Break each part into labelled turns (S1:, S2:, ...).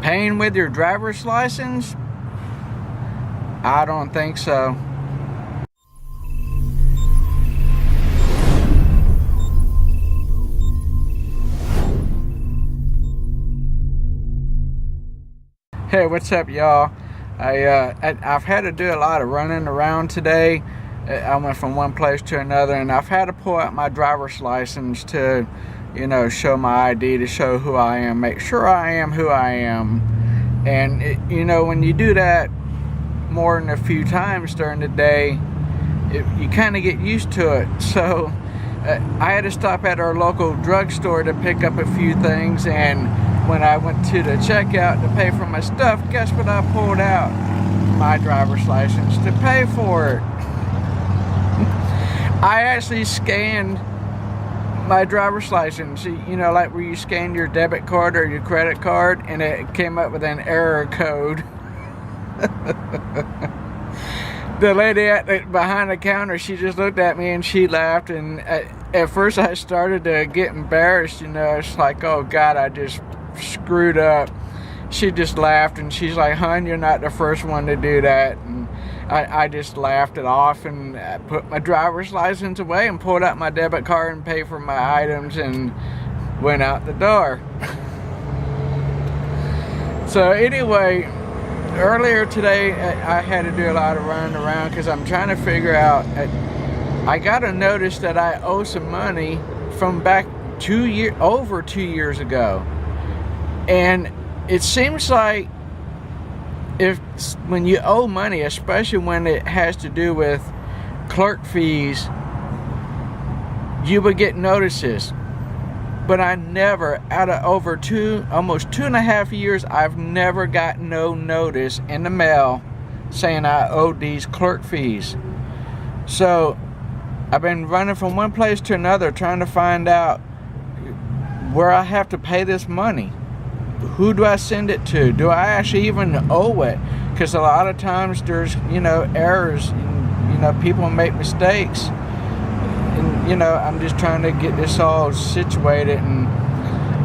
S1: Paying with your driver's license? I don't think so. Hey, what's up, y'all? I've had to do a lot of running around today. I went from one place to another, and I've had to pull out my driver's license to, show my ID, to show who I am, make sure I am who I am. And when you do that more than a few times during the day, you kind of get used to it. So I had to stop at our local drugstore to pick up a few things, and when I went to the checkout to pay for my stuff, guess what I pulled out? My driver's license to pay for it. I actually scanned my driver's license, like where you scan your debit card or your credit card, and it came up with an error code. The lady behind the counter, she just looked at me and she laughed, and at first I started to get embarrassed. It's like, oh God, I just screwed up. She just laughed, and she's like, hon, you're not the first one to do that. And I just laughed it off, and I put my driver's license away and pulled out my debit card and paid for my items and went out the door. So anyway, earlier today I had to do a lot of running around because I'm trying to figure out, I got a notice that I owe some money from back over 2 years ago. And it seems like when you owe money, especially when it has to do with clerk fees, you would get notices. But I never, out of over almost 2.5 years, I've never got no notice in the mail saying I owed these clerk fees. So I've been running from one place to another trying to find out where I have to pay this money. Who do I send it to? Do I actually even owe it? Because a lot of times there's, errors, and, people make mistakes. And, I'm just trying to get this all situated, and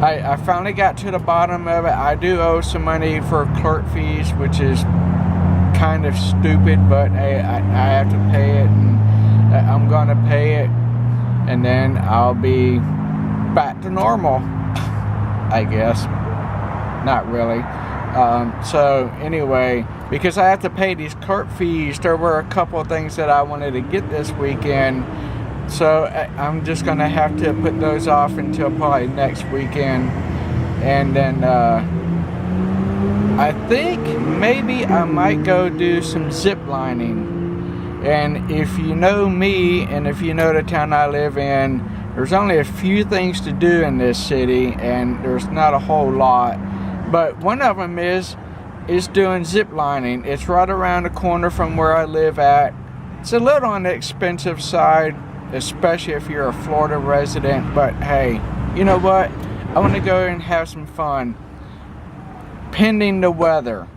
S1: I finally got to the bottom of it. I do owe some money for clerk fees, which is kind of stupid, but I have to pay it, and I'm going to pay it, and then I'll be back to normal, I guess. Not really. So anyway, because I have to pay these clerk fees, there were a couple of things that I wanted to get this weekend. So I'm just going to have to put those off until probably next weekend. And then I think maybe I might go do some ziplining. And if you know me, and if you know the town I live in, there's only a few things to do in this city, and there's not a whole lot. But one of them is doing ziplining. It's right around the corner from where I live at. It's a little on the expensive side, especially if you're a Florida resident. But hey, you know what? I want to go and have some fun. Pending the weather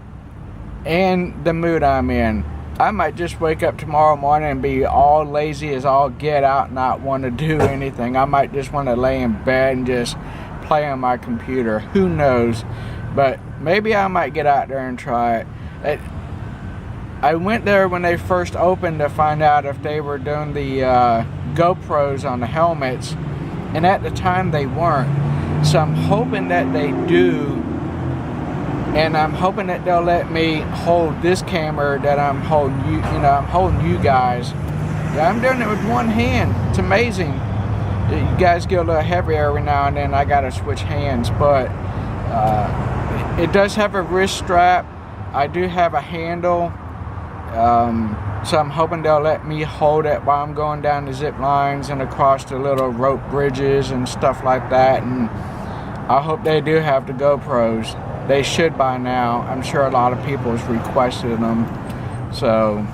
S1: and the mood I'm in. I might just wake up tomorrow morning and be all lazy as all get out, not want to do anything. I might just want to lay in bed and just play on my computer. Who knows? But maybe I might get out there and try it. I went there when they first opened to find out if they were doing the GoPros on the helmets, and at the time they weren't. So I'm hoping that they do, and I'm hoping that they'll let me hold this camera that I'm holding you. I'm holding you guys. Yeah, I'm doing it with one hand. It's amazing. You guys get a little heavier every now and then. I gotta switch hands, but it does have a wrist strap. I do have a handle, so I'm hoping they'll let me hold it while I'm going down the zip lines and across the little rope bridges and stuff like that. And I hope they do have the GoPros. They should by now. I'm sure a lot of people have requested them. So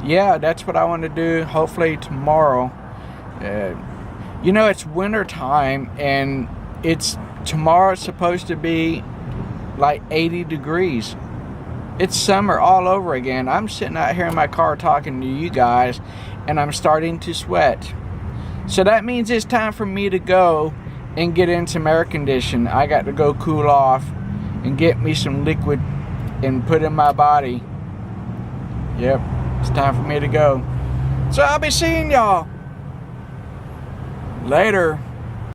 S1: yeah, that's what I want to do. Hopefully tomorrow. It's winter time, and tomorrow it's supposed to be like 80 degrees. It's summer all over again. I'm sitting out here in my car talking to you guys, and I'm starting to sweat. So that means it's time for me to go and get in some air conditioning. I got to go cool off and get me some liquid and put in my body. Yep, it's time for me to go. So I'll be seeing y'all later.